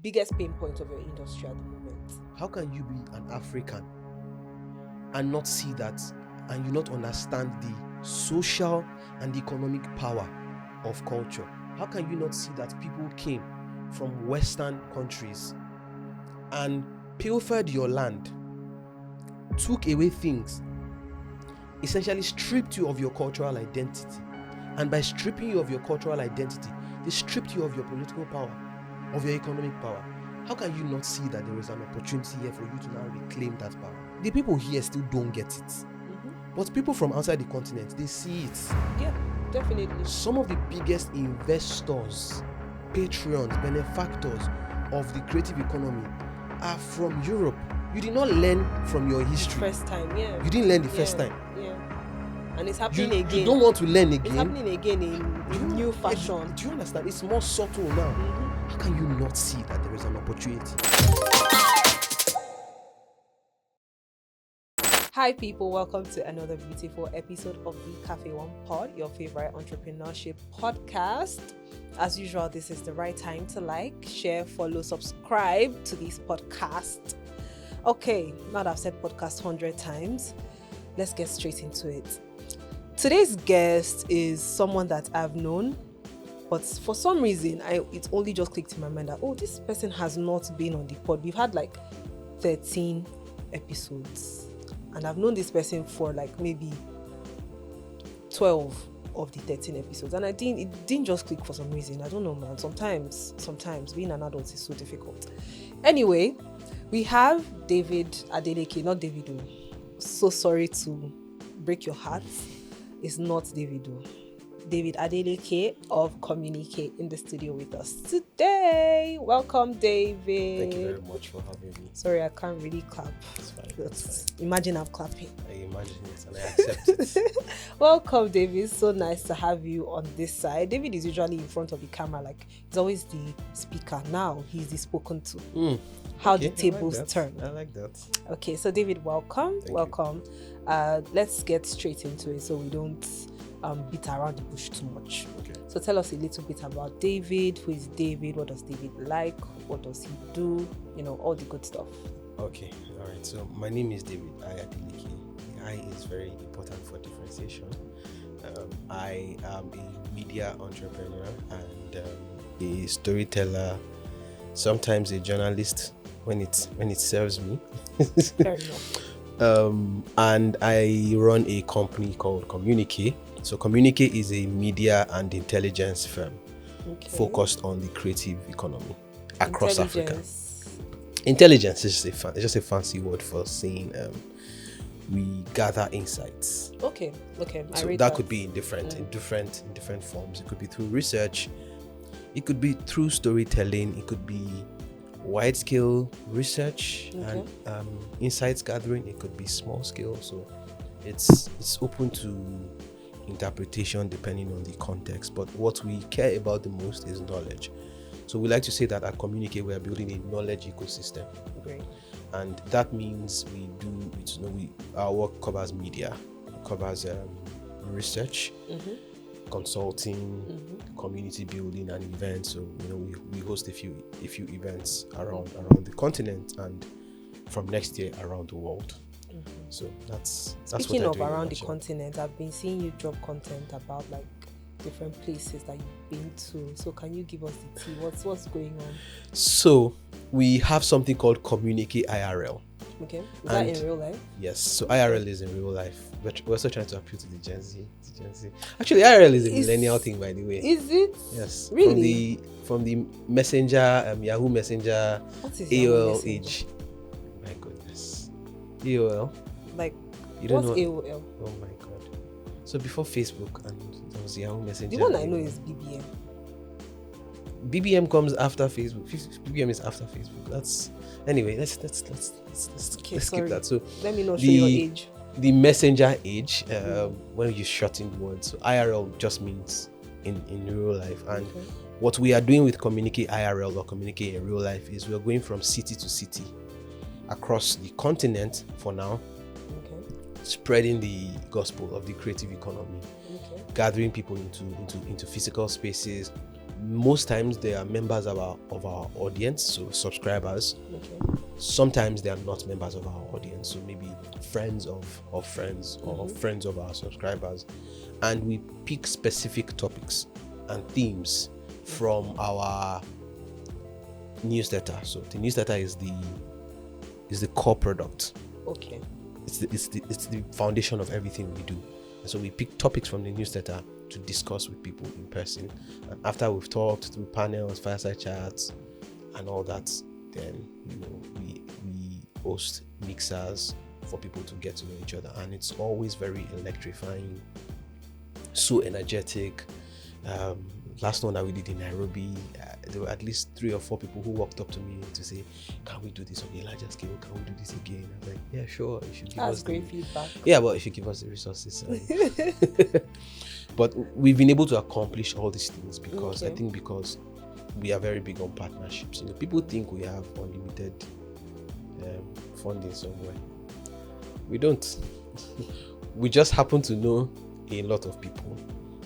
biggest pain point of your industry at the moment? How can you be an African and not see that, and you not understand the social and economic power of culture? How can you not see that people came from Western countries and pilfered your land, took away things, essentially stripped you of your cultural identity? And by stripping you of your cultural identity, they stripped you of your political power, of your economic power. How can you not see that there is an opportunity here for you to now reclaim that power? The people here still don't get it. But people from outside the continent, they see it. Yeah, definitely. Some of the biggest investors, patrons, benefactors of the creative economy are from Europe. You did not learn from your history. First time, yeah. You didn't learn the first time. Yeah. And it's happening again. You don't want to learn again. It's happening again in new fashion. Do you understand? It's more subtle now. How can you not see that there is an opportunity? Hi people, welcome to another beautiful episode of the Cafe One Pod, your favorite entrepreneurship podcast. As usual, this is the right time to like, share, follow, subscribe to this podcast. Okay, now that I've said podcast 100 times, let's get straight into it. Today's guest is someone that I've known, but for some reason, it only just clicked in my mind that, this person has not been on the pod. We've had like 13 episodes. And I've known this person for like maybe 12 of the 13 episodes. And it didn't just click for some reason. I don't know, man. Sometimes being an adult is so difficult. Anyway, we have David Adeleke, not Davido. So sorry to break your heart. It's not Davido. David Adeleke of Communiqué in the studio with us today. Welcome, David. Thank you very much for having me. Sorry, I can't really clap. It's fine. Imagine I'm clapping. I imagine it and I accept it. Welcome, David. So nice to have you on this side. David is usually in front of the camera, like he's always the speaker. Now he's the spoken to. How the tables turn. I like that. Okay, so David, welcome. Thank you. Let's get straight into it so we don't beat around the bush too much. Okay. So tell us a little bit about David. Who is David? What does David like? What does he do? All the good stuff. Okay, all right. So my name is David Adeleke. The I is very important for differentiation. I am a media entrepreneur and a storyteller, sometimes a journalist when it serves me. Fair enough. And I run a company called Communiqué. So Communiqué is a media and intelligence firm focused on the creative economy across Africa. Intelligence is just a fancy word for saying we gather insights. Okay. So that could be in different forms. It could be through research. It could be through storytelling. It could be wide scale research and insights gathering. It could be small scale. So it's open to interpretation depending on the context. But what we care about the most is knowledge. So we like to say that at Communiqué we are building a knowledge ecosystem. Great. And that means our work covers media, covers research, consulting, community building, and events. So we host a few events around the continent and from next year around the world. So that's Speaking what of around the continent, I've been seeing you drop content about like different places that you've been to. So can you give us the tea? What's going on? So we have something called Communiqué IRL. Okay. Is that in real life? Yes. So IRL is in real life. But we're also trying to appeal to the Gen Z. Actually, IRL is a millennial thing, by the way. Is it? Yes. Really? From the Messenger, Yahoo Messenger, what is AOL age. My goodness. AOL. Like, you don't what's know? AOL? Oh my god. So before Facebook and there was Yahoo Messenger. The one I know is BBM. BBM comes after Facebook. BBM is after Facebook. Anyway. Let's skip that. So let me not show your age. The messenger age, when you shorten the word, so IRL just means in real life. And what we are doing with Communiqué IRL or Communiqué in real life is we're going from city to city across the continent for now, spreading the gospel of the creative economy, gathering people into physical spaces, most times they are members of our audience, so subscribers. Okay. Sometimes they are not members of our audience, so maybe friends of friends or friends of our subscribers. And we pick specific topics and themes from our newsletter. So the newsletter is the core product. Okay. It's the foundation of everything we do. And so we pick topics from the newsletter to discuss with people in person. And after we've talked through panels, fireside chats, and all that, then we host mixers for people to get to know each other. And it's always very electrifying, so energetic. Last one that we did in Nairobi, there were at least 3 or 4 people who walked up to me to say, "Can we do this on a larger scale? Can we do this again?" I was like, "Yeah, sure. You should give That's us great feedback. Yeah, but if you give us the resources." But we've been able to accomplish all these things because I think because we are very big on partnerships. People think we have unlimited funding somewhere. We don't. We just happen to know a lot of people,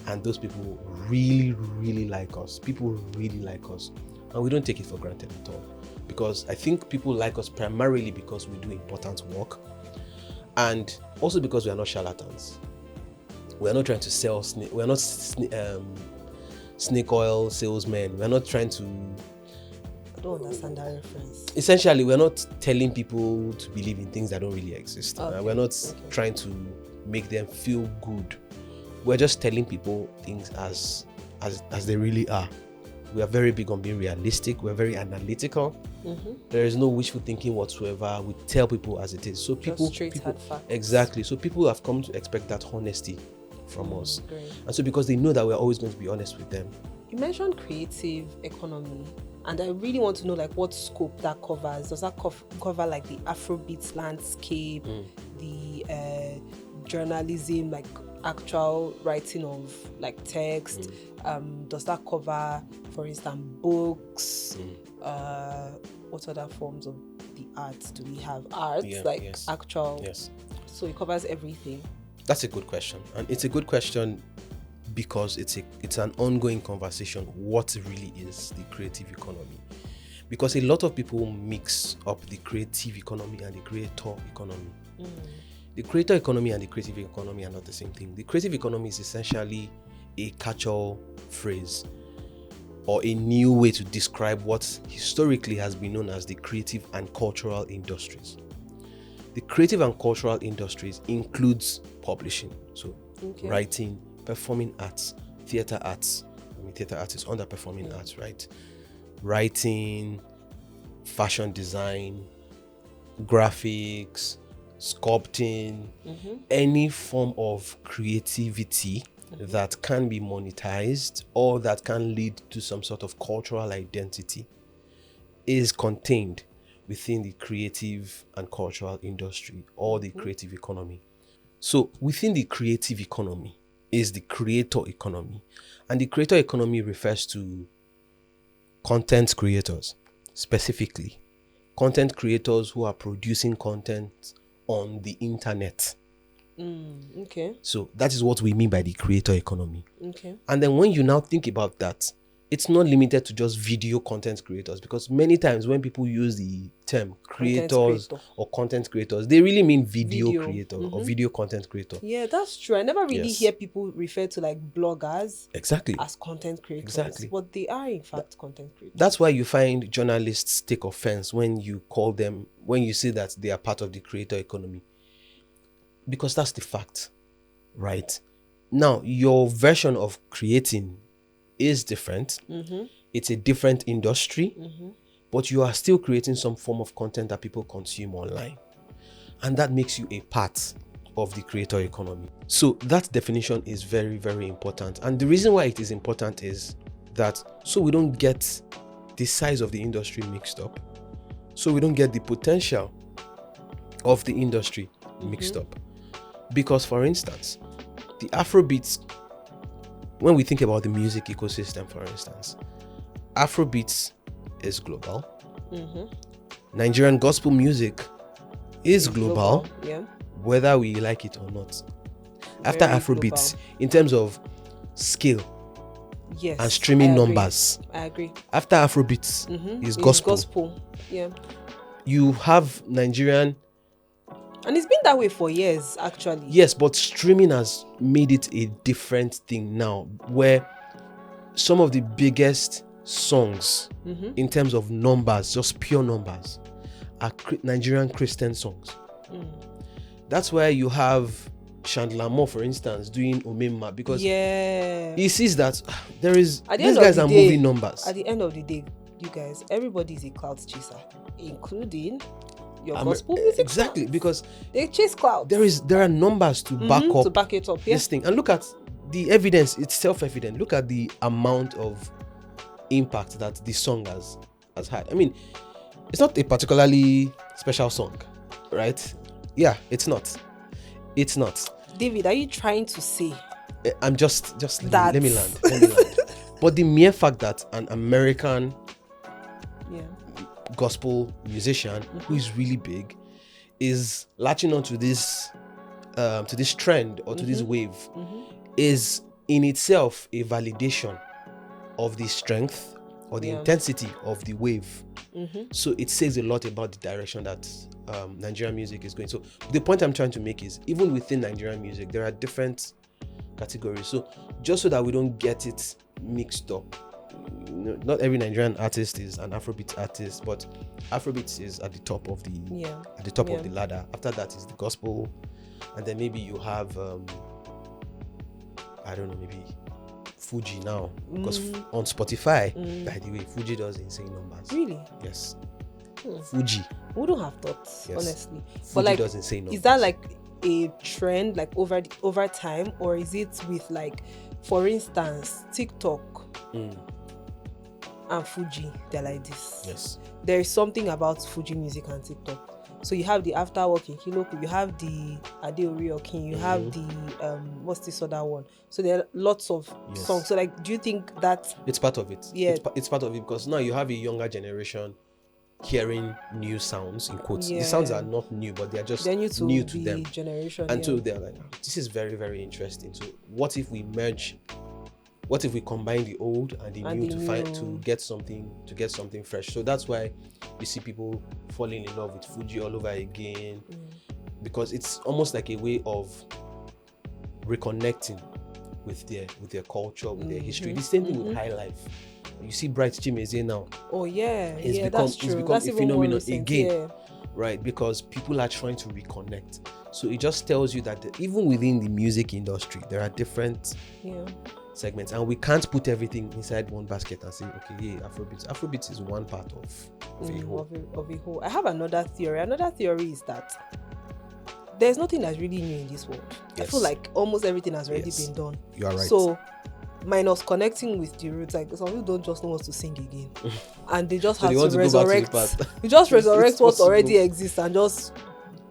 and those people really, really like us. People really like us, and we don't take it for granted at all. Because I think people like us primarily because we do important work, and also because we are not charlatans. We are not trying to sell. We are not snake oil salesmen. We are not trying to. I don't understand that reference. Essentially, we're not telling people to believe in things that don't really exist. We're not trying to make them feel good. We're just telling people things as they really are. We are very big on being realistic. We're very analytical. There is no wishful thinking whatsoever. We tell people as it is. So people, hard facts. Exactly. So people have come to expect that honesty from us. Great. And so because they know that we're always going to be honest with them. You mentioned creative economy, and I really want to know like what scope that covers. Does that cover like the Afrobeats landscape, the journalism, like actual writing of like text? Does that cover, for instance, books? What other forms of the arts do we have? Arts, actual. Yes. So it covers everything. That's a good question, and it's a good question because it's an ongoing conversation. What really is the creative economy? Because a lot of people mix up the creative economy and the creator economy. The creator economy and the creative economy are not the same thing. The creative economy is essentially a catch-all phrase or a new way to describe what historically has been known as the creative and cultural industries. The creative and cultural industries includes publishing, so writing, performing arts, theater arts. Theater arts is under performing arts, right? Writing, fashion design, graphics, sculpting, any form of creativity that can be monetized or that can lead to some sort of cultural identity is contained within the creative and cultural industry or the creative economy. So within the creative economy is the creator economy, and the creator economy refers to content creators, specifically content creators who are producing content on the internet. So that is what we mean by the creator economy. And then when you now think about that, it's not limited to just video content creators, because many times when people use the term creators or content creators, they really mean video creator or video content creator. Yeah, that's true. I never really hear people refer to like bloggers as content creators, but they are in fact content creators. That's why you find journalists take offense when you say that they are part of the creator economy, because that's the fact, right? Now, your version of creating is different. It's a different industry, but you are still creating some form of content that people consume online, and that makes you a part of the creator economy. So that definition is very, very important, and the reason why it is important is that so we don't get the size of the industry mixed up, so we don't get the potential of the industry mixed up. Because for instance, the Afrobeats, when we think about the music ecosystem, for instance, Afrobeats is global. Nigerian gospel music is global, whether we like it or not. After Afrobeats, in terms of scale, Yes. and streaming I agree. numbers. I agree. After Afrobeats is gospel. Yeah. You have Nigerian. And it's been that way for years, actually. Yes, but streaming has made it a different thing now, where some of the biggest songs in terms of numbers, just pure numbers, are Nigerian Christian songs. That's why you have Chandler Moore, for instance, doing Omemma, because he sees that these guys are moving numbers. At the end of the day, you guys, everybody is a clout chaser, including your gospel music. Exactly, fans. because they chase clout. There are numbers to back it up. Yeah. This thing, and look at the evidence. It's self-evident. Look at the amount of impact that this song has had. I mean, it's not a particularly special song, right? Yeah, it's not. David, are you trying to say? I'm just let me land. But the mere fact that an American gospel musician who is really big is latching onto this trend or to this wave is in itself a validation of the strength or the intensity of the wave. So it says a lot about the direction that Nigerian music is going. So the point I'm trying to make is, even within Nigerian music, there are different categories. So just so that we don't get it mixed up, not every Nigerian artist is an Afrobeat artist, but Afrobeat is at the top of the of the ladder. After that is the gospel, and then maybe you have I don't know, maybe Fuji now, because on Spotify, by the way, Fuji does insane numbers. Really? Yes. Fuji. We don't have thoughts, honestly. Fuji but like, does insane numbers. Is that like a trend, like over time, or is it with, like, for instance, TikTok and Fuji? They're like this. Yes. There is something about Fuji music and TikTok. So you have the After Work in Kiloku, you have the Adeori King, you have the what's this other one? So there are lots of songs. So, like, do you think that it's part of it? Yeah, it's part of it, because now you have a younger generation hearing new sounds, in quotes. The sounds are not new, but they are just new to them. Generation, and so they're like, this is very, very interesting. So what if we merge? What if we combine the old and the new to get something fresh? So that's why you see people falling in love with Fuji all over again, because it's almost like a way of reconnecting with their culture, with their history. The same thing with High Life. You see Bright Chimeze now. Oh yeah, that's true. It's become a phenomenon again, right? Because people are trying to reconnect. So it just tells you that even within the music industry, there are different segments, and we can't put everything inside one basket and say, okay, yeah, Afrobeats is one part of a whole. I have another theory. Another theory is that there's nothing that's really new in this world. I feel like almost everything has already been done. You are right. So minus connecting with the roots, like some people don't just know what to sing again, and they just have to resurrect. You just resurrect what already exists and just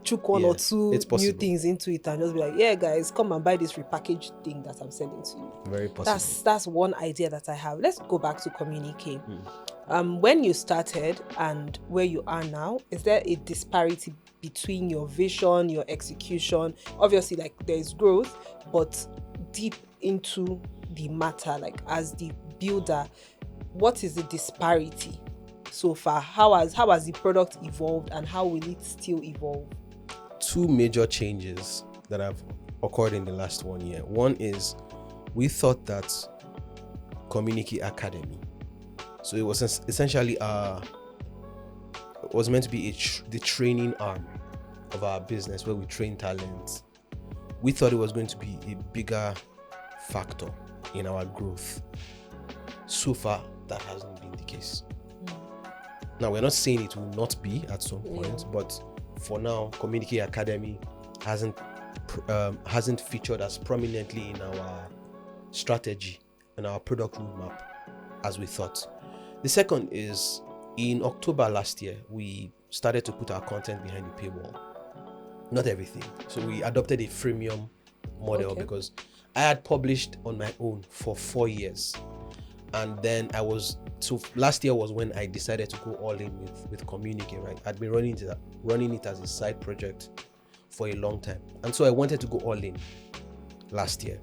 chook one or two new things into it and just be like, yeah, guys, come and buy this repackaged thing that I'm selling to you. Very possible. That's one idea that I have. Let's go back to Communiqué. When you started and where you are now, is there a disparity between your vision, your execution? Obviously, like, there's growth, but deep into the matter, like as the builder, what is the disparity so far? How has the product evolved, and how will it still evolve? Two major changes that have occurred in the last 1 year. One is, we thought that Communiqué Academy, so it was essentially it was meant to be the training arm of our business, where we train talent. We thought it was going to be a bigger factor in our growth. So far, that hasn't been the case. Now, we're not saying it will not be at some point, but for now, Communiqué Academy hasn't featured as prominently in our strategy and our product roadmap as we thought. The second is, in October last year, we started to put our content behind the paywall. Not everything. So we adopted a freemium model, because I had published on my own for 4 years. And then last year was when I decided to go all in with Communiqué, right? I'd been running it as a side project for a long time. And so I wanted to go all in last year.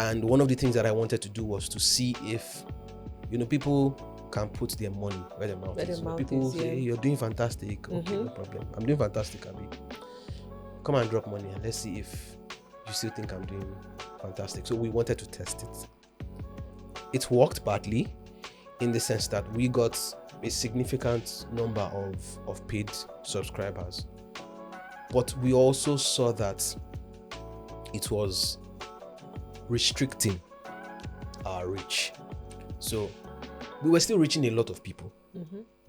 And one of the things that I wanted to do was to see if, people can put their money where their mouth is. People say, hey, you're doing fantastic. Okay, no problem. I'm doing fantastic, Abi. Come and drop money and let's see if you still think I'm doing fantastic. So we wanted to test it. It worked badly in the sense that we got a significant number of paid subscribers. But we also saw that it was restricting our reach. So we were still reaching a lot of people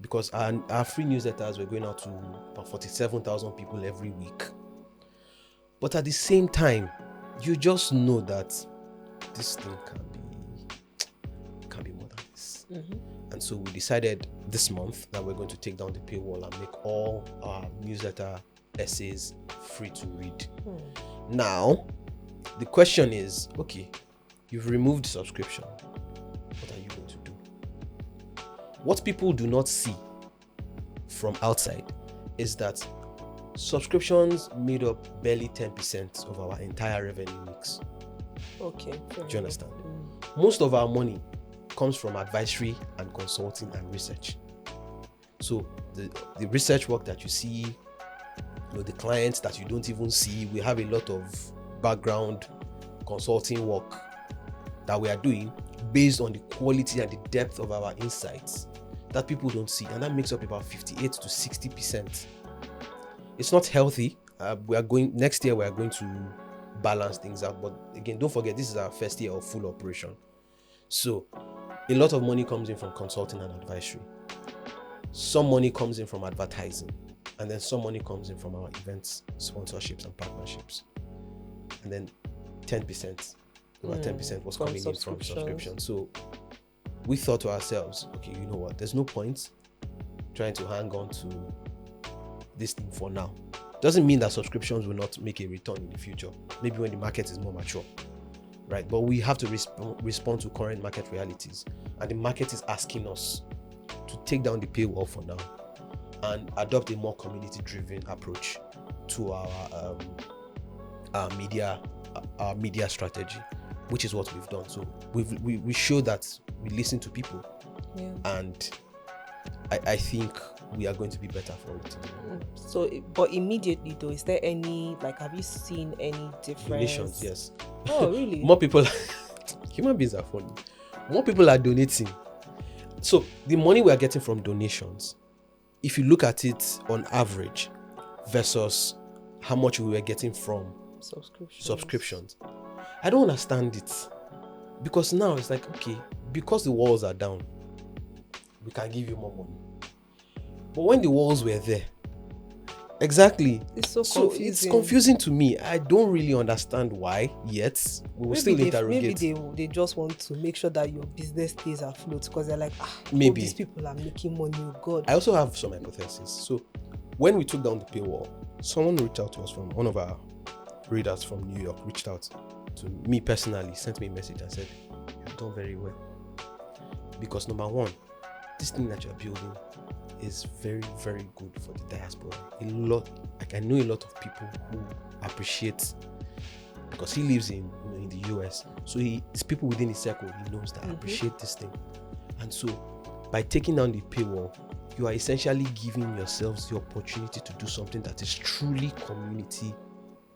because our free newsletters were going out to about 47,000 people every week. But at the same time, you just know that this thing can be more than this. And so we decided this month that we're going to take down the paywall and make all our newsletter essays free to read. Now, the question is, okay, you've removed subscription. What are you going to do? What people do not see from outside is that subscriptions made up barely 10% of our entire revenue mix. Okay. Do you understand? Most of our money comes from advisory and consulting and research. So the research work that you see, the clients that you don't even see, we have a lot of background consulting work that we are doing based on the quality and the depth of our insights that people don't see, and that makes up about 58 to 60%. It's not healthy. Next year we are going to balance things out, but again, don't forget, this is our first year of full operation. So a lot of money comes in from consulting and advisory. Some money comes in from advertising, and then some money comes in from our events, sponsorships and partnerships. And then 10%, about 10% was coming in from subscription. So we thought to ourselves, okay, you know what, there's no point trying to hang on to this thing for now. Doesn't mean that subscriptions will not make a return in the future, maybe when the market is more mature, right? But we have to respond to current market realities, and the market is asking us to take down the paywall for now and adopt a more community-driven approach to our media strategy, which is what we've done. So we show that we listen to people, and I think we are going to be better for it. So, but immediately though, is there any, have you seen any difference? Donations, yes. Oh, really? More people, human beings are funny. More people are donating. So the money we are getting from donations, if you look at it on average versus how much we were getting from subscriptions, I don't understand it. Because now it's like, okay, because the walls are down, we can give you more money. But when the walls were there, exactly. It's so confusing. It's confusing to me. I don't really understand why yet. We will still interrogate. Maybe they just want to make sure that your business stays afloat, because they're like, maybe these people are making money. Oh God. I also have some hypotheses. So when we took down the paywall, someone reached out to us from one of our readers from New York, reached out to me personally, sent me a message and said, you've done very well. Because number one, this thing that you're building is very, very good for the diaspora. I know a lot of people who appreciate, because he lives in the US. So it's people within his circle he knows that appreciate this thing. And so by taking down the paywall, you are essentially giving yourselves the opportunity to do something that is truly community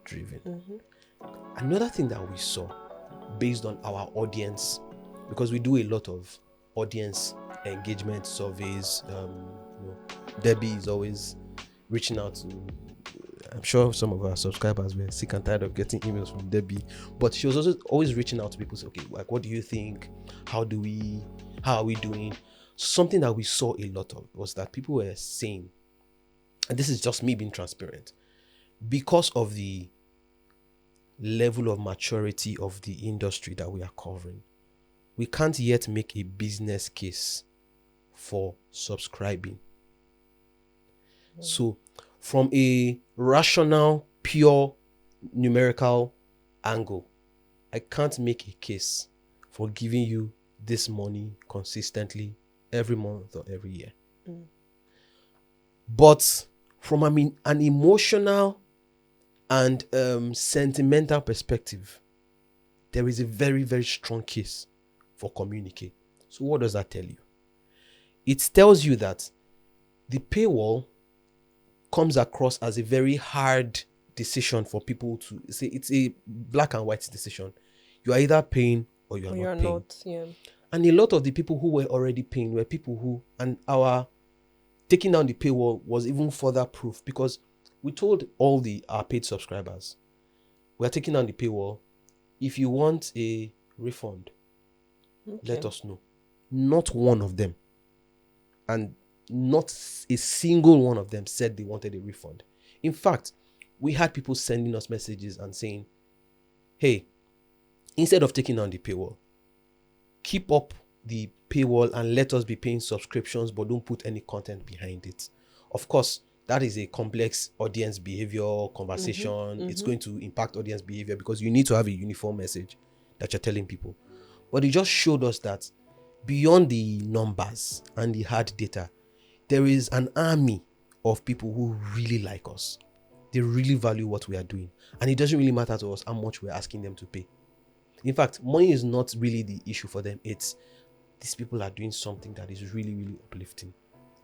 driven. Another thing that we saw based on our audience, because we do a lot of audience engagement surveys, Debbie is always reaching out to, I'm sure some of our subscribers were sick and tired of getting emails from Debbie, but she was also always reaching out to people, say, okay, like, what do you think? How are we doing? Something that we saw a lot of was that people were saying, and this is just me being transparent, because of the level of maturity of the industry that we are covering, we can't yet make a business case for subscribing. So from a rational, pure, numerical angle, I can't make a case for giving you this money consistently every month or every year. But from an emotional and sentimental perspective, there is a very, very strong case for Communiqué. So what does that tell you? It tells you that the paywall comes across as a very hard decision for people to say. It's a black and white decision. You are either paying or you are not paying. Yeah. And a lot of the people who were already paying were people who, and our taking down the paywall was even further proof, because we told all our paid subscribers, we are taking down the paywall. If you want a refund, let us know. Not one of them, and not a single one of them said they wanted a refund. In fact, we had people sending us messages and saying, hey, instead of taking down the paywall, keep up the paywall and let us be paying subscriptions, but don't put any content behind it. Of course, that is a complex audience behavior conversation. It's going to impact audience behavior because you need to have a uniform message that you're telling people. But it just showed us that beyond the numbers and the hard data, there is an army of people who really like us. They really value what we are doing. And it doesn't really matter to us how much we're asking them to pay. In fact, money is not really the issue for them. It's these people are doing something that is really, really uplifting.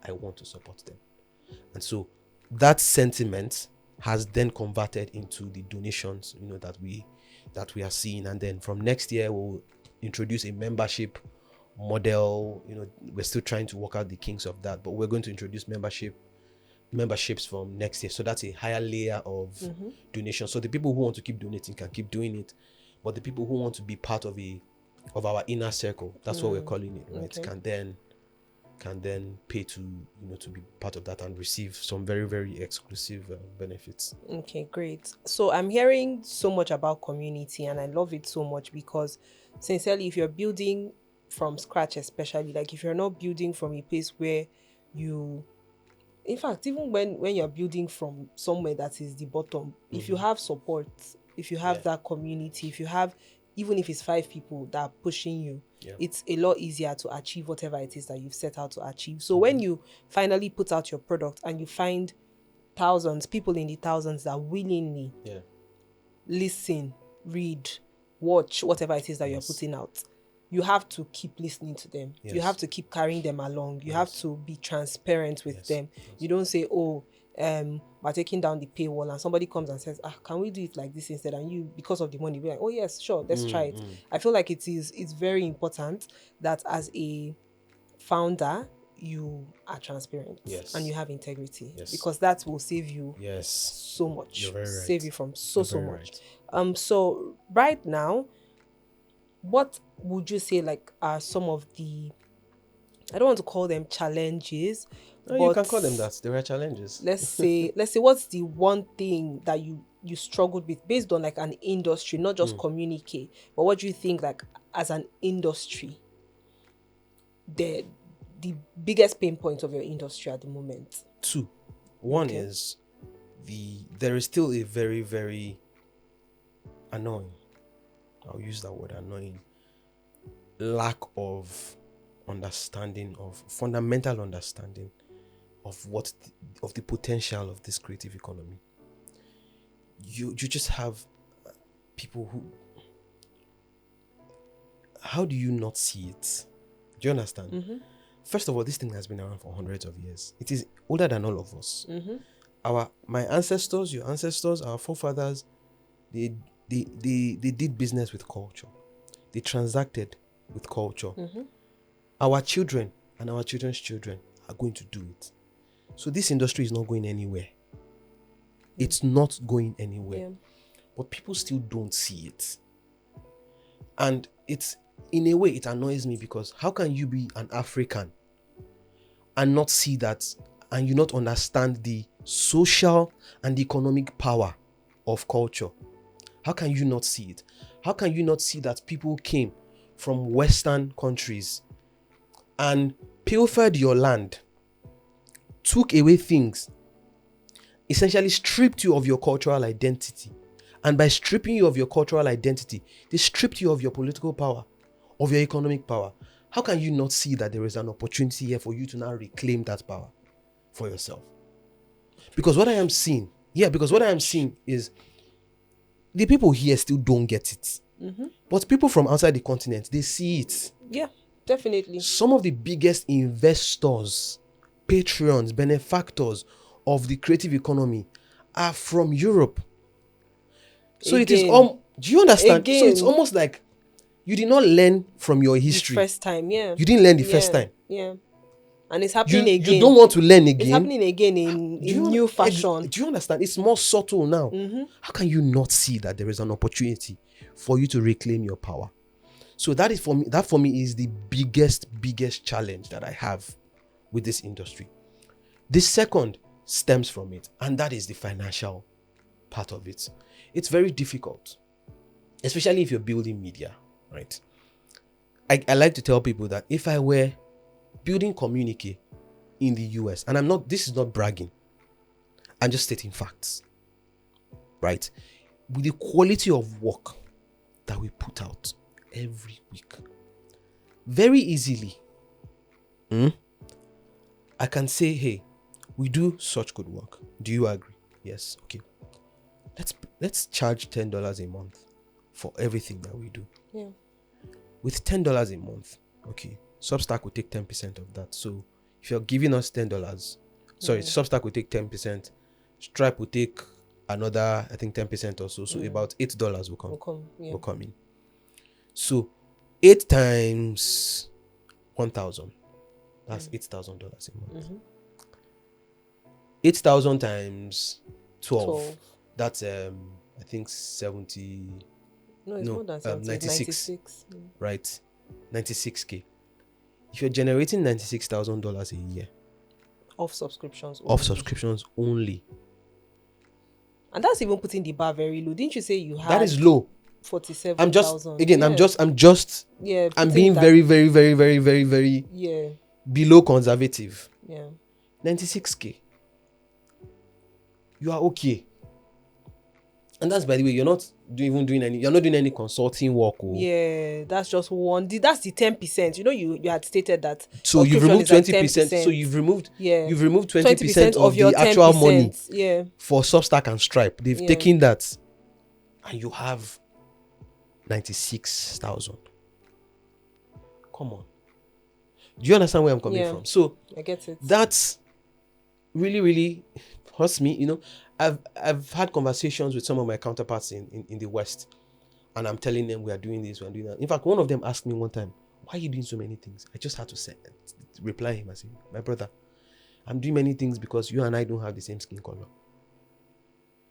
I want to support them. And so that sentiment has then converted into the donations, that we are seeing. And then from next year, we'll introduce a membership model. We're still trying to work out the kinks of that, but we're going to introduce memberships from next year. So that's a higher layer of donation. So the people who want to keep donating can keep doing it, but the people who want to be part of our inner circle, that's what we're calling it, right? Okay. Can then pay to be part of that and receive some very, very exclusive benefits. Okay, great. So I'm hearing so much about community, and I love it so much because, sincerely, if you're building from scratch, especially, like if you're not building from a place where you, in fact, even when you're building from somewhere that is the bottom, if you have support, if you have that community, if you have, even if it's 5 people that are pushing you, it's a lot easier to achieve whatever it is that you've set out to achieve. So when you finally put out your product and you find people in the thousands that willingly listen, read, watch whatever it is that you're putting out, you have to keep listening to them. You have to keep carrying them along. You have to be transparent with them. You don't say, we're taking down the paywall, and somebody comes and says, can we do it like this instead? And you, because of the money, be like, oh yes, sure, let's try it. I feel like it's very important that as a founder, you are transparent and you have integrity, because that will save you so much. You're very right. Save you from so much. Right. So right now, what would you say are some of the, I don't want to call them challenges. No, you can call them that. There are challenges. Let's say what's the one thing that you struggled with based on an industry, not just Communiqué, but what do you think as an industry, the biggest pain point of your industry at the moment? 2. One is there is still a very, very annoying, I'll use that word, annoying, lack of fundamental understanding of the potential of this creative economy. You just have people who, how do you not see it? Do you understand? First of all, this thing has been around for hundreds of years. It is older than all of us. My ancestors, your ancestors, our forefathers, they did business with culture. They transacted with culture. Our children and our children's children are going to do it. So this industry is not going anywhere. It's not going anywhere. But people still don't see it. And it's, in a way, it annoys me, because how can you be an African and not see that, and you not understand the social and economic power of culture? How can you not see it? How can you not see that people came from Western countries and pilfered your land, took away things, essentially stripped you of your cultural identity? And by stripping you of your cultural identity, they stripped you of your political power, of your economic power. How can you not see that there is an opportunity here for you to now reclaim that power for yourself? Because what I am seeing is the people here still don't get it. But people from outside the continent, they see it. Yeah, definitely. Some of the biggest investors, patrons, benefactors of the creative economy are from Europe. So it is do you understand? So it's almost like you did not learn from your history. The first time, yeah. You didn't learn the first time. Yeah. And it's happening again. You don't want to learn again. It's happening again in new fashion. Do you understand? It's more subtle now. How can you not see that there is an opportunity for you to reclaim your power? So that for me is the biggest challenge that I have with this industry. The second stems from it, and that is the financial part of it. It's very difficult, especially if you're building media, right? I like to tell people that if I were building Communiqué in the US, and this is not bragging, I'm just stating facts, right? With the quality of work that we put out every week, very easily, I can say, hey, we do such good work. Do you agree? Yes. Okay. Let's charge $10 a month for everything that we do. Yeah. With $10 a month, okay, Substack will take 10% of that. So if you're giving us $10, Substack will take 10%, Stripe will take another, I think 10% or so. So about $8 will come in. So 8 times 1,000, that's $8,000 a month. 8,000 times 12. That's I think 70. No, it's more than 70. 96. Right, 96k. If you're generating $96,000 a year of subscriptions only, and that's even putting the bar very low. Didn't you say you had that is low? 47,000. I'm being very, very, very, very, very, very below conservative. 96k. You are okay. And that's, by the way, you're not doing any consulting work. Yeah, that's just one. That's the 10%. You had stated that. So you've removed 20%. So you've removed 20% of your actual money for Substack and Stripe. They've taken that, and you have 96,000. Come on. Do you understand where I'm coming from? So I get it. That's really, really hurts me. I've had conversations with some of my counterparts in the West, and I'm telling them we are doing this, we are doing that. In fact, one of them asked me one time, why are you doing so many things? I just had to reply him. I said, my brother, I'm doing many things because you and I don't have the same skin color.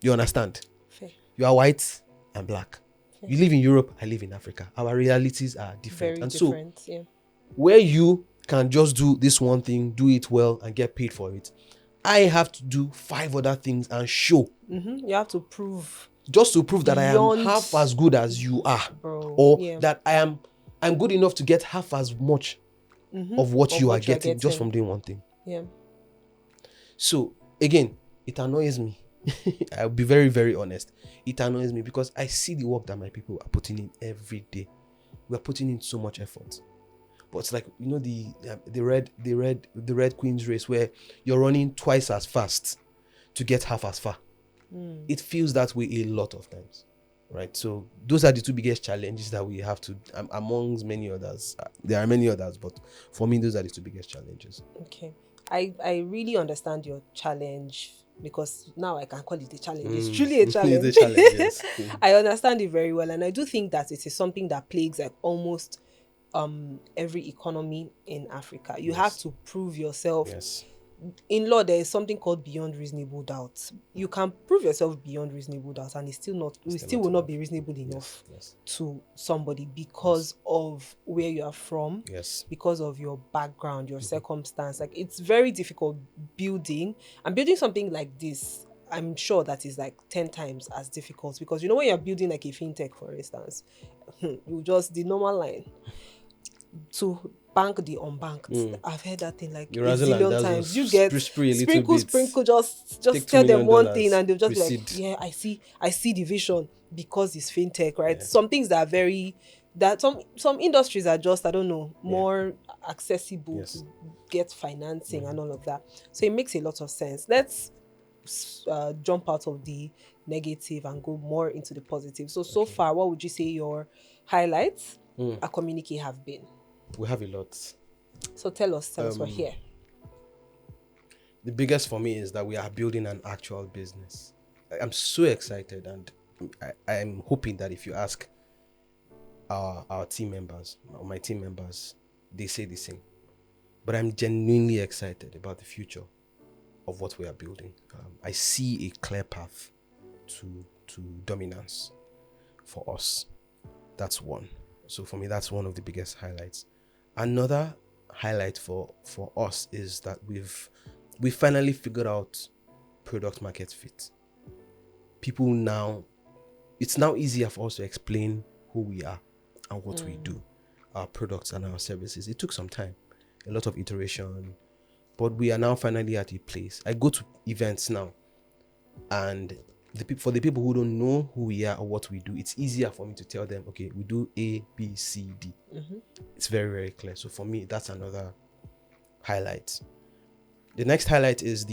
You understand? Fair. You are white and black. Fair. You live in Europe, I live in Africa. Our realities are different. Very different. So where you can just do this one thing, do it well, and get paid for it, I have to do 5 other things and show. You have to prove. Just to prove that I am half as good as you are. Bro, or that I'm good enough to get half as much of what you are getting just from doing one thing. Yeah. So, again, it annoys me. I'll be very, very honest. It annoys me because I see the work that my people are putting in every day. We're putting in so much effort. But it's like, the red queen's race where you're running twice as fast to get half as far. It feels that way a lot of times, right? So those are the 2 biggest challenges that we have to, amongst many others. There are many others, but for me, those are the 2 biggest challenges. Okay. I really understand your challenge, because now I can call it a challenge. It's truly a challenge. It's a challenge, yes. I understand it very well, and I do think that it is something that plagues like almost every economy in Africa. You have to prove yourself. Yes. In law, there is something called beyond reasonable doubt. You can prove yourself beyond reasonable doubt, and it still will not be reasonable enough to somebody because of where you are from, because of your background, your circumstance. Like, it's very difficult building something like this. I'm sure that is like 10 times as difficult, because when you're building like a fintech, for instance, you just the normal line to bank the unbanked. I've heard that thing like a zillion times. You get sprinkle, just tell them one thing and they'll just be like, yeah, I see the vision, because it's fintech, right? Yeah. Some things that are some industries are just, I don't know, more accessible to get financing and all of that. So it makes a lot of sense. Let's jump out of the negative and go more into the positive. So Okay. far, what would you say your highlights Mm. at Communiqué have been? We have a lot. So tell us, we're here. The biggest for me is that we are building an actual business. I'm so excited, and I'm hoping that if you ask our team members, or my team members, they say the same. But I'm genuinely excited about the future of what we are building. I see a clear path to dominance for us. That's one. So for me, that's one of the biggest highlights. Another highlight for us is that we finally figured out product market fit. People now, it's now easier for us to explain who we are and what we do, our products and our services. It took some time, a lot of iteration, but we are now finally at a place. I go to events now, and for the people who don't know who we are or what we do, it's easier for me to tell them, okay, we do A, B, C, D. It's very, very clear. So for me, that's another highlight. The next highlight is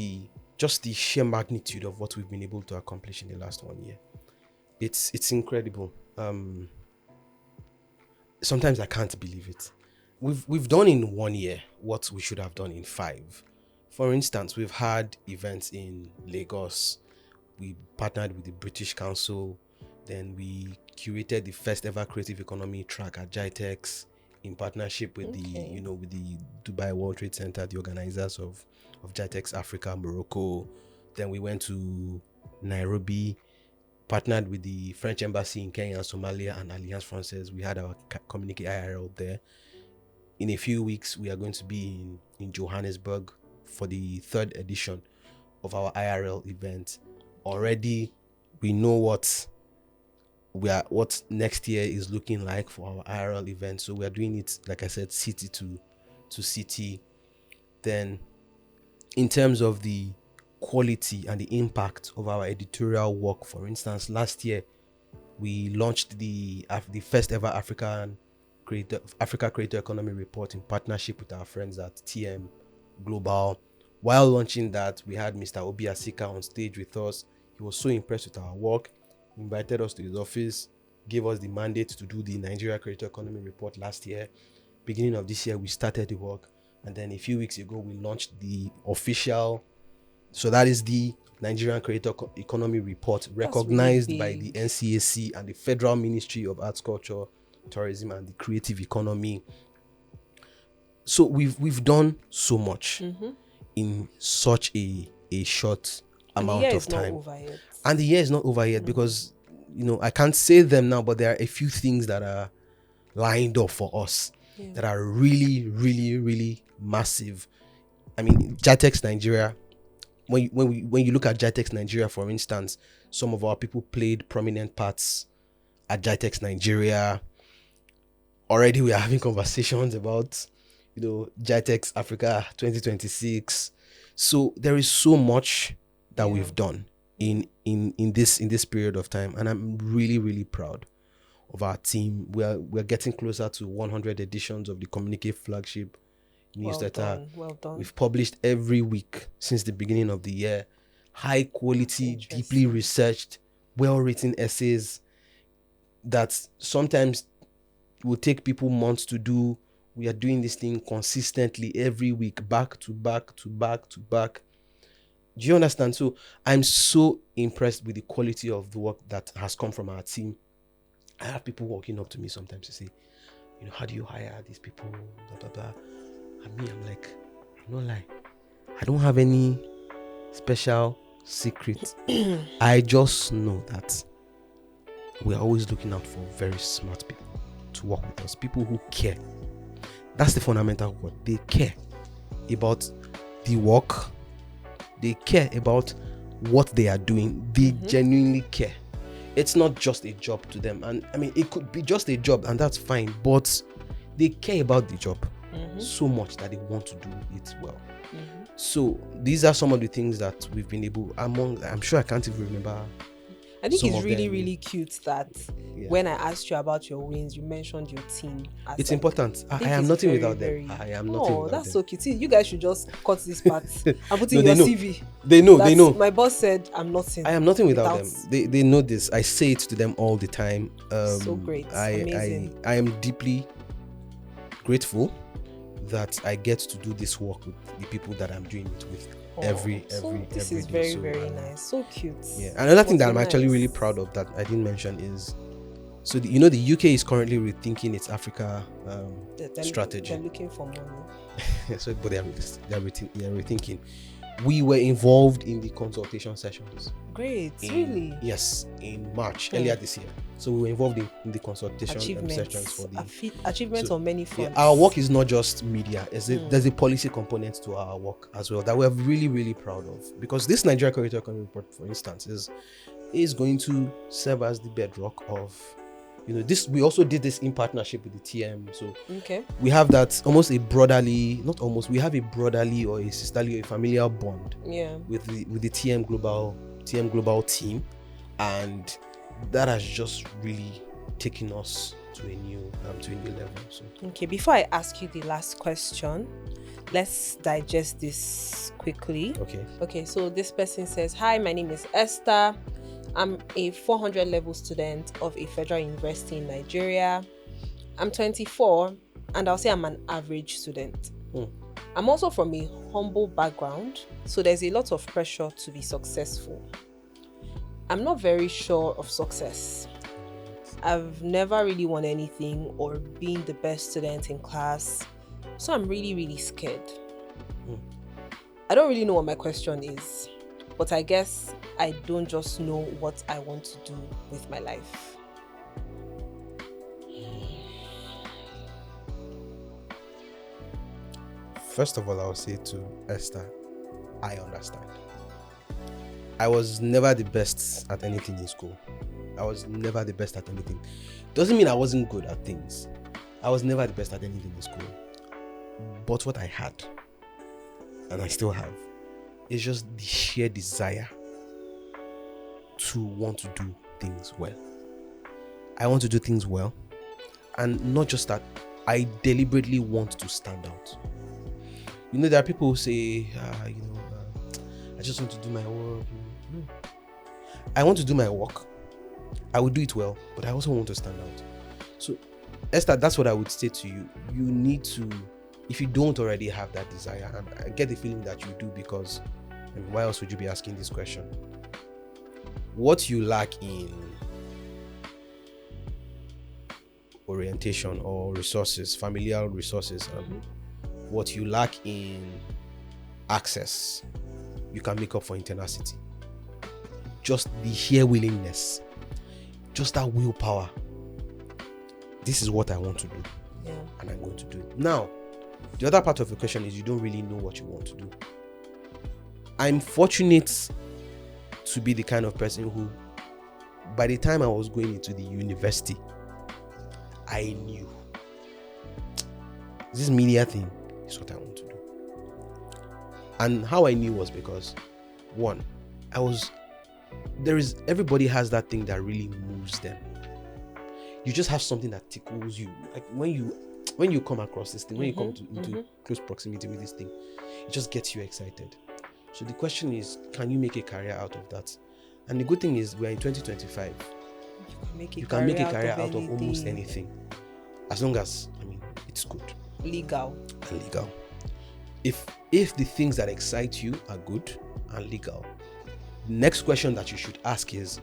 just the sheer magnitude of what we've been able to accomplish in the last 1 year. It's incredible. Sometimes I can't believe it. We've done in 1 year what we should have done in 5. For instance, we've had events in Lagos. We partnered with the British Council. Then we curated the first ever creative economy track at GITEX in partnership with with the Dubai World Trade Center, the organizers of GITEX Africa, Morocco. Then we went to Nairobi, partnered with the French Embassy in Kenya and Somalia and Alliance Francaise. We had our Communiqué IRL there. In a few weeks, we are going to be in Johannesburg for the 3rd edition of our IRL event. Already, we know what next year is looking like for our IRL event. So we are doing it, like I said, city to city. Then, in terms of the quality and the impact of our editorial work, for instance, last year we launched the first ever Africa Creator Economy Report in partnership with our friends at TM Global. While launching that, we had Mr. Obi Asika on stage with us. He was so impressed with our work, invited us to his office, gave us the mandate to do the Nigeria Creator Economy Report last year. Beginning of this year, we started the work, and then a few weeks ago, we launched the official. So that is the Nigerian Creator Economy Report, recognized by the NCAC and the Federal Ministry of Arts, Culture, Tourism, and the Creative Economy. So we've done so much in such a short amount of time. And the year is not over yet because I can't say them now, but there are a few things that are lined up for us that are really, really, really massive. I mean, GITEX Nigeria. When you look at GITEX Nigeria, for instance, some of our people played prominent parts at GITEX Nigeria. Already we are having conversations about, GITEX Africa 2026. So there is so much that we've done in this period of time, and I'm really, really proud of our team. We're getting closer to 100 editions of the Communiqué flagship newsletter. Well done. We've published every week since the beginning of the year. High quality, deeply researched, well-written essays that sometimes will take people months to do. We are doing this thing consistently every week, back to back to back to back. Do you understand? So I'm so impressed with the quality of the work that has come from our team. I have people walking up to me sometimes to say, how do you hire these people? Blah, blah, blah. And me, I'm like, no lie, I don't have any special secret. I just know that we're always looking out for very smart people to work with us, people who care. That's the fundamental word. They care about the work. They care about what they are doing. They genuinely care. It's not just a job to them. And I mean, it could be just a job and that's fine, but they care about the job so much that they want to do it well. So these are some of the things that we've been able, I'm sure I can't even remember I think Some it's of really, them- really cute that Yeah. when I asked you about your wins, you mentioned your team. As It's like, important. I think am it's nothing very, without very- them. I am nothing Oh, without that's them. so cute. See, you guys should just cut this part and put No, in they your know. CV. They know. They That's- know. My boss said I'm nothing. I am nothing without them. They know this. I say it to them all the time. So great. Amazing. I am deeply grateful that I get to do this work with the people that I'm doing it with every This every is day. very, So, very nice. So cute. Yeah. Another thing But that I'm actually nice. really proud of that I didn't mention is, so the UK is currently rethinking its Africa strategy. They're looking for money. So, but they're rethinking. We were involved in the consultation sessions. Great. Really? Yes, in March earlier this year. So we were involved in the consultation Achievements. sessions for the Achievements on many fronts. our work is not just media. There's a policy component to our work as well that we're really, really proud of, because this Nigeria Corridor Economy Report, for instance, is going to serve as the bedrock of, this. We also did this in partnership with the TM. So Okay. we have that almost a brotherly, not almost, we have a brotherly or a sisterly or a familial bond with the TM Global team, and that has just really taken us to a new level. So Okay, before I ask you the last question, let's digest this quickly. Okay, so this person says, "Hi, my name is Esther. I'm a 400 level student of a federal university in Nigeria. I'm 24 and I'll say I'm an average student. I'm also from a humble background, so there's a lot of pressure to be successful. I'm not very sure of success. I've never really won anything or been the best student in class, so I'm really, really scared. I don't really know what my question is, but I guess I don't just know what I want to do with my life." First of all, I'll say to Esther, I understand. I was never the best at anything in school. I was never the best at anything. Doesn't mean I wasn't good at things. I was never the best at anything in school. But what I had, and I still have, is just the sheer desire to want to do things well. I want to do things well. And not just that, I deliberately want to stand out. There are people who say, I just want to do my work. No. I want to do my work. I will do it well, but I also want to stand out. So, Esther, that's what I would say to you. You need to, if you don't already have that desire, and I get the feeling that you do, because why else would you be asking this question? What you lack in orientation or resources, familial resources, and what you lack in access, you can make up for in tenacity. Just the sheer willingness, just that willpower. This is what I want to do, and I'm going to do it. Now, the other part of the question is you don't really know what you want to do. I'm fortunate to be the kind of person who, by the time I was going into the university, I knew this media thing is what I want to do. And how I knew was because, one, everybody has that thing that really moves them. You just have something that tickles you. Like when you come across this thing, when you come into close proximity with this thing, it just gets you excited. So the question is, can you make a career out of that? And the good thing is, we're in 2025. You can make a career out of almost anything, as long as it's good, legal. If the things that excite you are good and legal, the next question that you should ask is,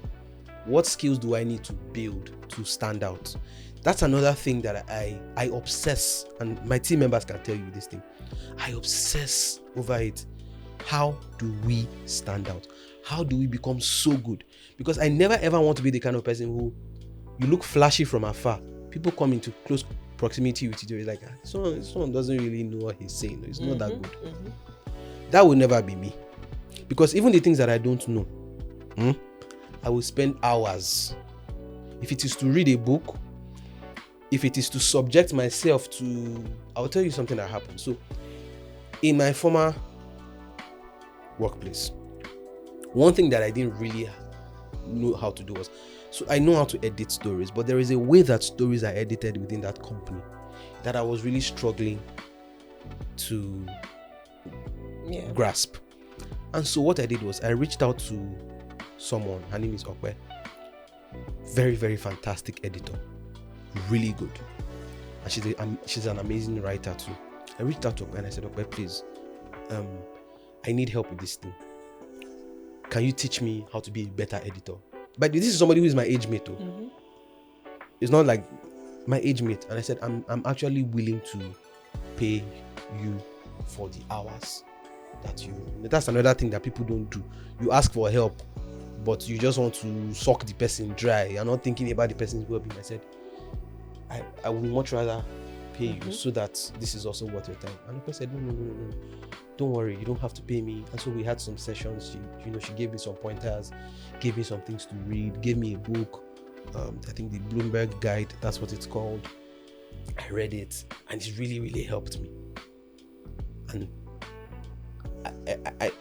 what skills do I need to build to stand out? That's another thing that I obsess, and my team members can tell you this thing. I obsess over it. How do we stand out? How do we become so good? Because I never ever want to be the kind of person who, you look flashy from afar. People come into close proximity with you, like, someone doesn't really know what he's saying. It's not that good. That will never be me. Because even the things that I don't know, I will spend hours. If it is to read a book, if it is to subject myself to, I'll tell you something that happened. So, in my former workplace, one thing that I didn't really know how to do was, so I know how to edit stories, but there is a way that stories are edited within that company that I was really struggling to grasp. And so what I did was I reached out to someone. Her name is Okwe. Very, very fantastic editor. Really good. And she's an amazing writer too. I reached out to Okwe and I said, Okwe, please, I need help with this thing. Can you teach me how to be a better editor? But this is somebody who is my age mate too. Mm-hmm. It's not like my age mate. And I said, I'm actually willing to pay you for the hours that you. That's another thing that people don't do. You ask for help, but you just want to suck the person dry. You're not thinking about the person's well-being. I said, I would much rather pay you so that this is also worth your time. And the person said, no. Don't worry, you don't have to pay me. And so we had some sessions. She gave me some pointers, gave me some things to read, gave me a book. I think the Bloomberg Guide, that's what it's called. I read it and it really, really helped me. And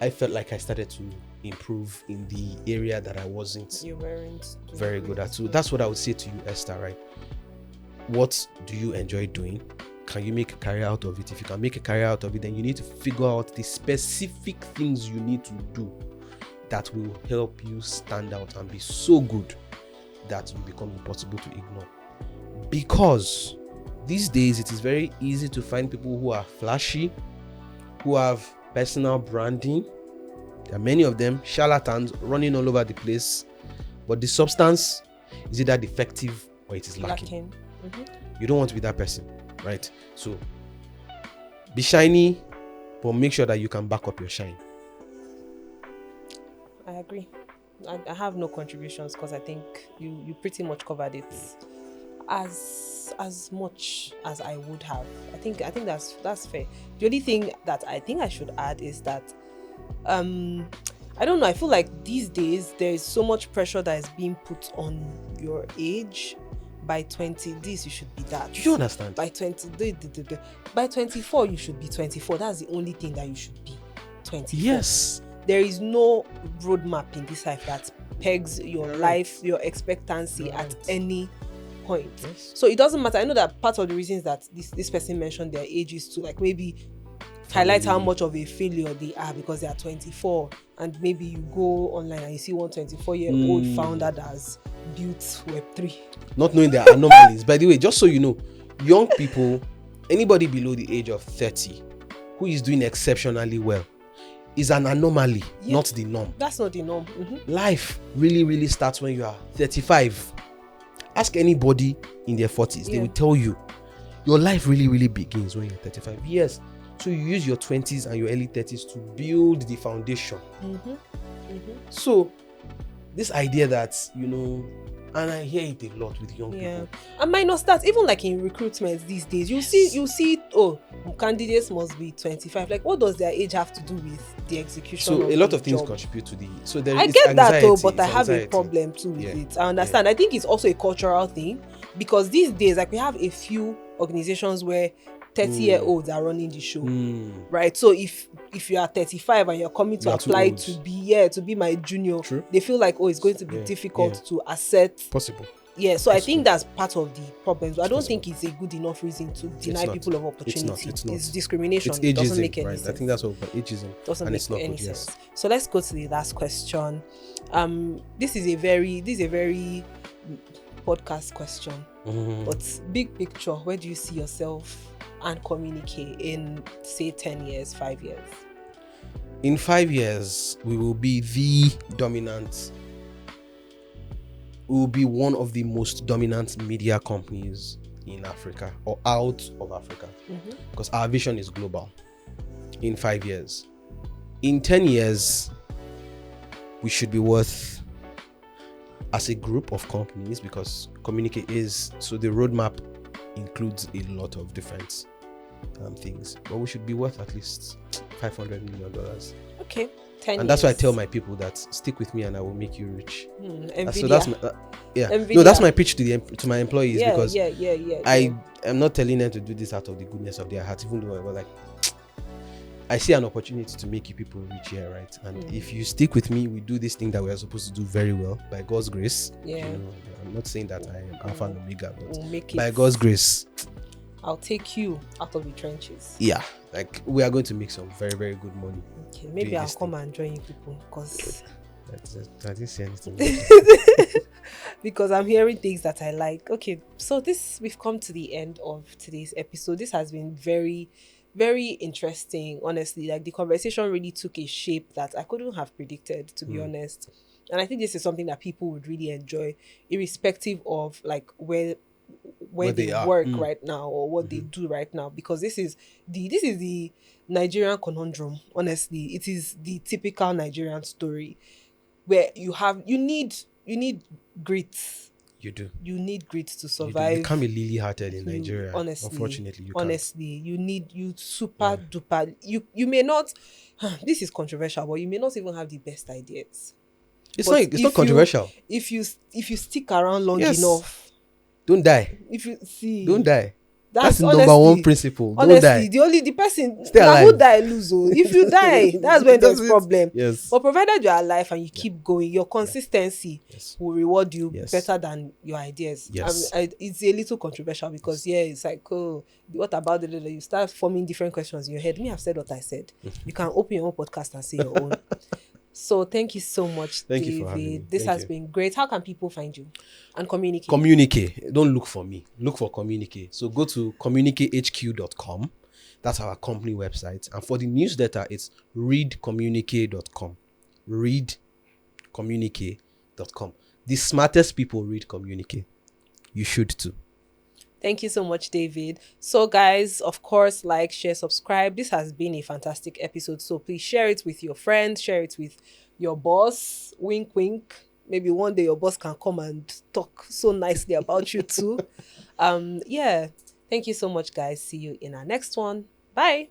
I felt like I started to improve in the area that I wasn't very good at. So that's what I would say to you, Esther, right? What do you enjoy doing? Can you make a career out of it? If you can make a career out of it, then you need to figure out the specific things you need to do that will help you stand out and be so good that you become impossible to ignore. Because these days it is very easy to find people who are flashy, who have personal branding. There are many of them, charlatans running all over the place, but the substance is either defective or it is lacking. You don't want to be that person, right? So be shiny, but make sure that you can back up your shine. I agree. I have no contributions because I think you pretty much covered it as much as I would have. I think that's fair. The only thing that I think I should add is that I don't know, I feel like these days there is so much pressure that is being put on your age. By 20 this you should be that. You understand? By 20 by 24 you should be 24. That's the only thing that you should be. 24. Yes. There is no roadmap in this life that pegs your life, your expectancy at any point. Yes. So it doesn't matter. I know that part of the reasons that this person mentioned their age is to like maybe highlight how much of a failure they are because they are 24, and maybe you go online and you see one 24-year-old founder that has built Web3. Not knowing their anomalies. By the way, just so you know, young people, anybody below the age of 30 who is doing exceptionally well is an anomaly, not the norm. That's not the norm. Life really, really starts when you are 35. Ask anybody in their 40s, they will tell you your life really, really begins when you're 35. Yes. So you use your 20s and your early 30s to build the foundation. So this idea that, and I hear it a lot with young people. And minus that, even like in recruitment these days, you see, candidates must be 25. Like, what does their age have to do with the execution? So of a lot of things job? Contribute to the. So there I is get anxiety, that though, but I have anxiety. a problem too with it. I understand. I think it's also a cultural thing because these days, like we have a few organizations where 30-year-olds are running the show, right? So if you are 35 and you're coming to apply to be my junior, they feel like it's going to be difficult to accept. Possible. Yeah, so I think that's part of the problem. I don't think it's a good enough reason to deny people of opportunity. It's not. It's discrimination. It's ageism, it doesn't make any sense. I think that's what ageism. Doesn't make it's not any good, sense. So let's go to the last question. This is a very podcast question, but big picture, where do you see yourself and Communiqué in, say, 10 years, 5 years? In 5 years, we will be we will be one of the most dominant media companies in Africa or out of Africa, because our vision is global. In 5 years, in 10 years, we should be worth, as a group of companies, because Communiqué is, so the roadmap includes a lot of different things, but we should be worth at least $500 million. Okay, 10 and that's why I tell my people that stick with me and I will make you rich. Nvidia. So that's no, that's my pitch to my employees, because I am not telling them to do this out of the goodness of their heart, even though I was like, I see an opportunity to make you people rich here, right? And if you stick with me, we do this thing that we are supposed to do very well by God's grace. Yeah. You know, I'm not saying that I am Alpha and Omega, but We'll make by it. God's grace, I'll take you out of the trenches. yeah, like we are going to make some very, very good money. Okay, maybe doing I'll this come thing. and join you people because I didn't say anything. because I'm hearing things that I like. Okay, so we've come to the end of today's episode. This has been very, very interesting, honestly. Like the conversation really took a shape that I couldn't have predicted, to be honest. And I think this is something that people would really enjoy, irrespective of like where they are. work right now or what they do right now, because this is the Nigerian conundrum. Honestly, it is the typical Nigerian story where you need grit. You do. You need grit to You survive. can't be lily-hearted in You- Nigeria. honestly, Unfortunately, you honestly, you need super duper. You may not. This is controversial, but you may not even have the best ideas. can't. But It's not controversial. If you stick around long Yes. enough, Don't die. if you see, Don't die. That's the honestly, number one principle. Don't Honestly, die. the person Stay na who alive. die lose. Oh. If you die, that's when That's there's it. problem. Yes. But provided you're alive and you keep going, your consistency Yes. will reward you Yes. better than your ideas. Yes. It's a little controversial because it's like, oh, what about the little? You start forming different questions in your head. Me, I've said what I said. You can open your own podcast and say your own. So thank you so much, Thank David. you for having me. This Thank has you. been great. How can people find you and communicate? Communiqué. Don't look for me. Look for Communiqué. So go to communiquehq.com. That's our company website. And for the newsletter, it's readcommunique.com. Readcommunique.com. The smartest people read Communiqué. You should too. Thank you so much, David. So, guys, of course, like, share, subscribe. This has been a fantastic episode. So please share it with your friends, share it with your boss. Wink, wink. Maybe one day your boss can come and talk so nicely about you too. Thank you so much, guys. See you in our next one. Bye.